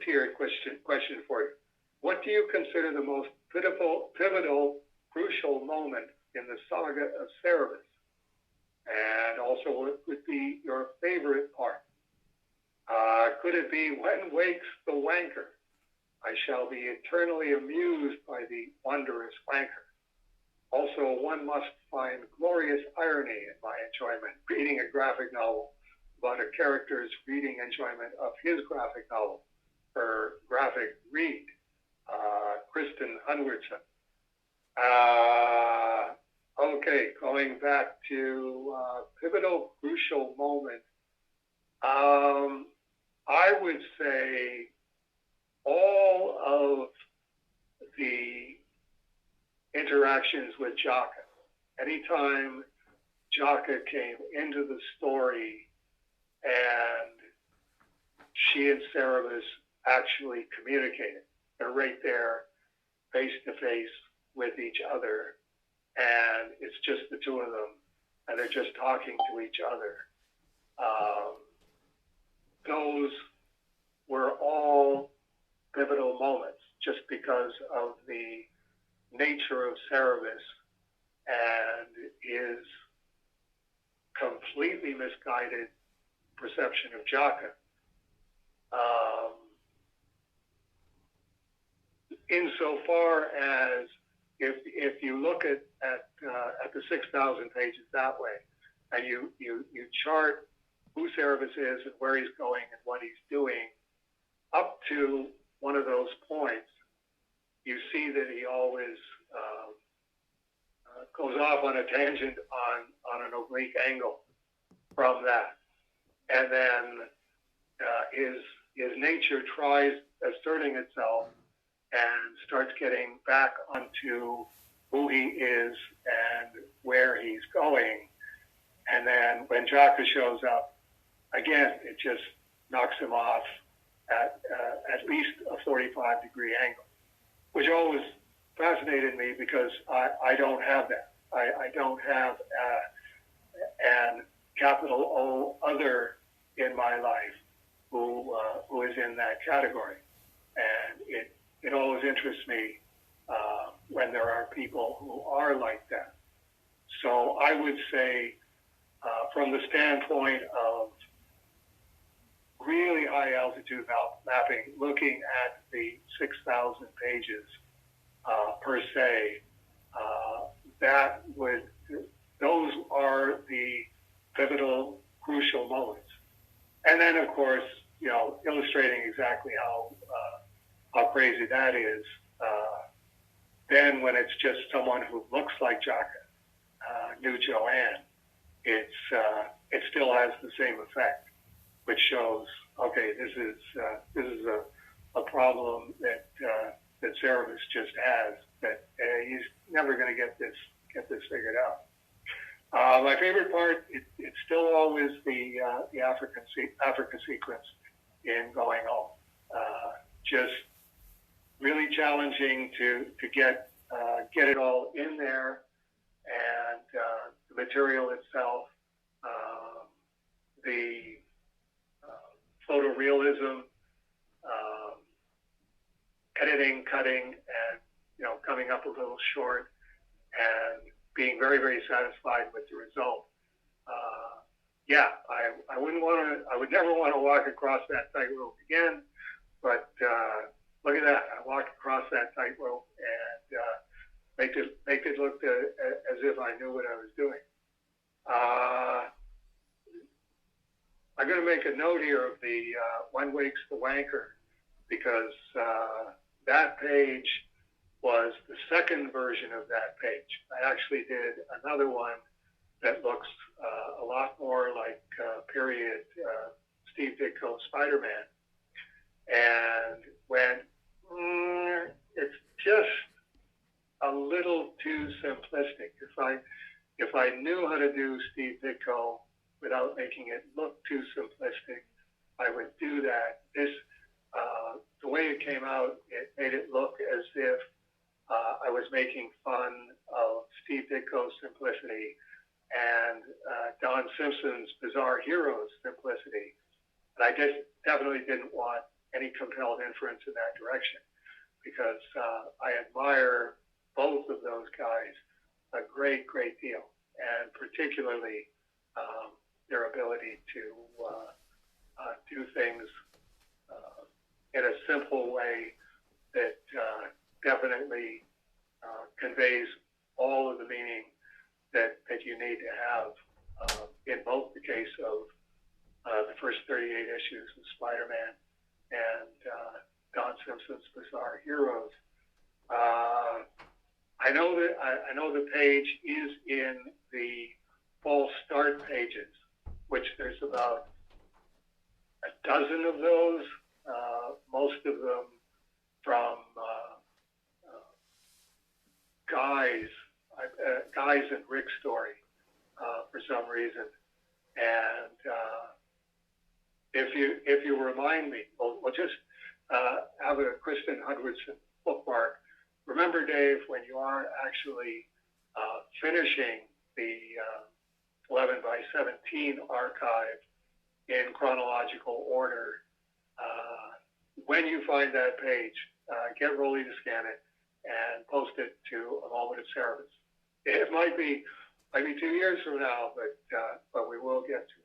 two-tiered question for you. What do you consider the most pivotal, crucial moment in the saga of Cerebus? And also, what would be your favorite part? Could it be when wakes the wanker? I shall be eternally amused by the wondrous wanker. Also, one must find glorious irony in my enjoyment reading a graphic novel about a character's reading enjoyment of his graphic novel, her graphic read, Kristen Hunwardson. Okay, going back to pivotal, crucial moment, I would say all of the interactions with Jaka. Anytime Jaka came into the story and she and Cerebus actually communicated. They're right there, face to face with each other, and it's just the two of them, and they're just talking to each other. Those were all pivotal moments just because of the nature of Cerebus and his completely misguided perception of Jaka. Insofar as if you look at the 6,000 pages that way, and you chart who Cerebus is and where he's going and what he's doing, up to one of those points, you see that he always goes off on a tangent on an oblique angle from that, and then his nature tries asserting itself and starts getting back onto who he is and where he's going. And then when Jaka shows up, again, it just knocks him off at least a 45-degree angle, which always fascinated me because I don't have that. I don't have an capital O other in my life who is in that category. And it always interests me when there are people who are like that. So I would say, from the standpoint of really high altitude mapping, looking at the 6,000 pages per se, those are the pivotal, crucial moments. And then, of course, illustrating exactly how crazy that is. Then when it's just someone who looks like Jaka, New Joanne, it still has the same effect, which shows, okay, this is a problem that Cerebus just has, that he's never going to get this figured out. My favorite part, it's still always the Africa sequence in Going Home. Just really challenging to get it all in there, and the material itself, the photorealism, editing, cutting, and coming up a little short, and being very, very satisfied with the result. I would never want to walk across that tightrope again, but look at that. I walked across that tightrope and make it look as if I knew what I was doing. I'm going to make a note here of the When Wakes the Wanker, because that page was the second version of that page. I actually did another one that looks a lot more like period Steve Ditko Spider-Man, and when it's just a little too simplistic. If I knew how to do Steve Ditko without making it look too simplistic, I would do that. The way it came out, it made it look as if I was making fun of Steve Ditko's simplicity and Don Simpson's Bizarre Heroes simplicity. And I just definitely didn't want any compelled inference in that direction, because I admire both of those guys a great deal, and particularly their ability to do things in a simple way that definitely conveys all of the meaning that you need to have in both the case of the first 38 issues of Spider-Man and Don Simpson's Bizarre Heroes. I know the page is in the false start pages, which there's about a dozen of those, most of them from Guy's and Rick's story for some reason. And if you remind me, we'll just have a Kristen Hudwardson bookmark. Remember, Dave, when you are actually finishing the 11 by 17 archive in chronological order, when you find that page, get Rolly to scan it and post it to A Moment of Cerebus. It might be 2 years from now, but we will get to it.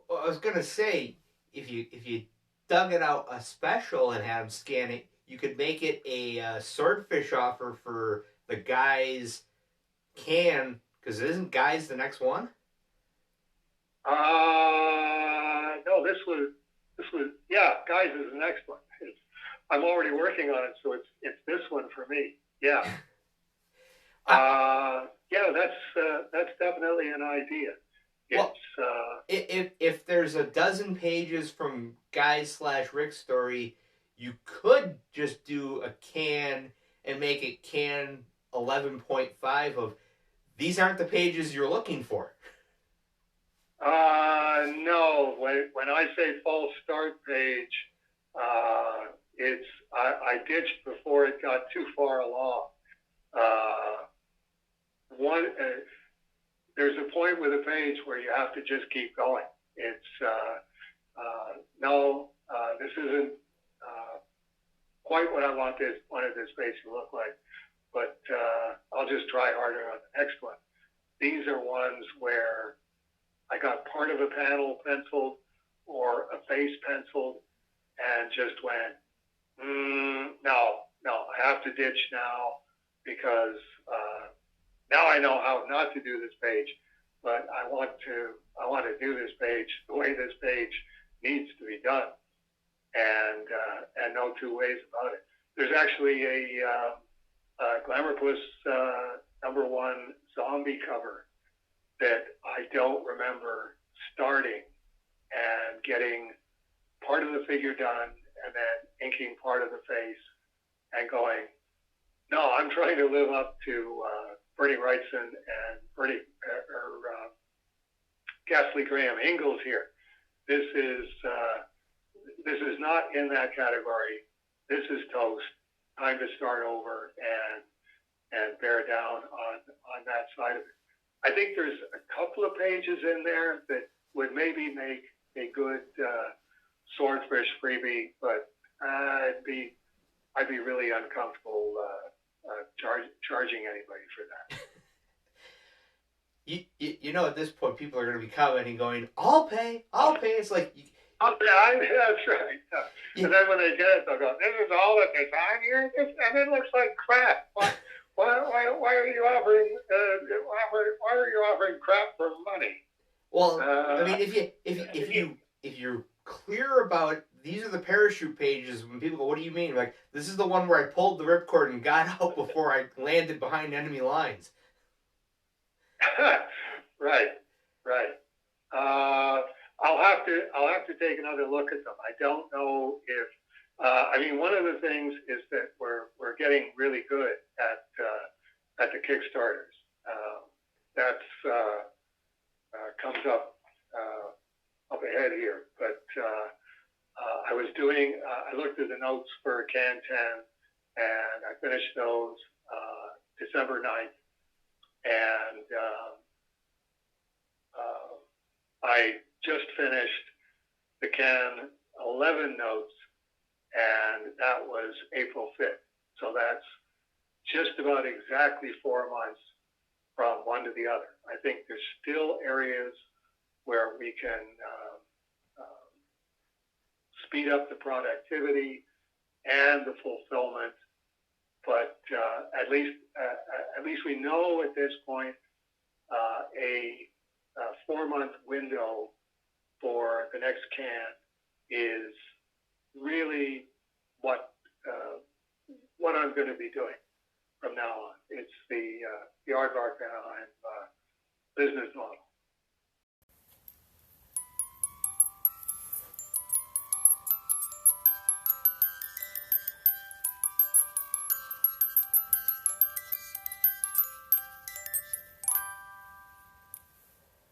Well, I was gonna say, if you dug it out a special and had him scan it, you could make it a swordfish offer for the Guys can, because isn't Guys the next one? No, this was Guys is the next one. I'm already working on it, so it's this one for me. Yeah. That's definitely an idea. If there's a dozen pages from Guys/Rick story, you could just do a can and make it can 11.5 of these aren't the pages you're looking for. No. When I say false start page, I ditched before it got too far along. There's a point with a page where you have to just keep going. This isn't quite what I wanted this page to look like, but I'll just try harder on the next one. These are ones where I got part of a panel penciled or a face penciled and just went, no, I have to ditch now because now I know how not to do this page, but I want to do this page the way this page needs to be done, and no two ways about it. There's actually a Glamourpuss #1 zombie cover that I don't remember starting and getting part of the figure done and then inking part of the face and going, no, I'm trying to live up to Bernie Wrightson and Ghastly Graham Ingalls here. This is not in that category. This is toast. Time to start over and bear down on that side of it. I think there's a couple of pages in there that would maybe make a good swordfish freebie, but I'd be really uncomfortable charging anybody for that. You know, at this point, people are going to be commenting, going, "I'll pay." It's like, that's right. And then when they get it, they'll go, "This is all that there's on here, and it looks like crap. Why are you offering? Why are you offering crap for money?" Well, I mean, if you're clear about these are the parachute pages, when people go, "What do you mean?" Like, this is the one where I pulled the ripcord and got out before I landed behind enemy lines. Right. I'll have to take another look at them. I don't know if one of the things is that we're getting really good at the Kickstarters. That's comes up ahead here, but I looked at the notes for Can 10 and I finished those December 9th, and I just finished the Can 11 notes and that was April 5th. So that's just about exactly 4 months from one to the other. I think there's still areas where we can speed up the productivity and the fulfillment, but at least we know at this point a 4-month window for the next can is really what I'm going to be doing from now on. It's the Aardvark Anaheim business model.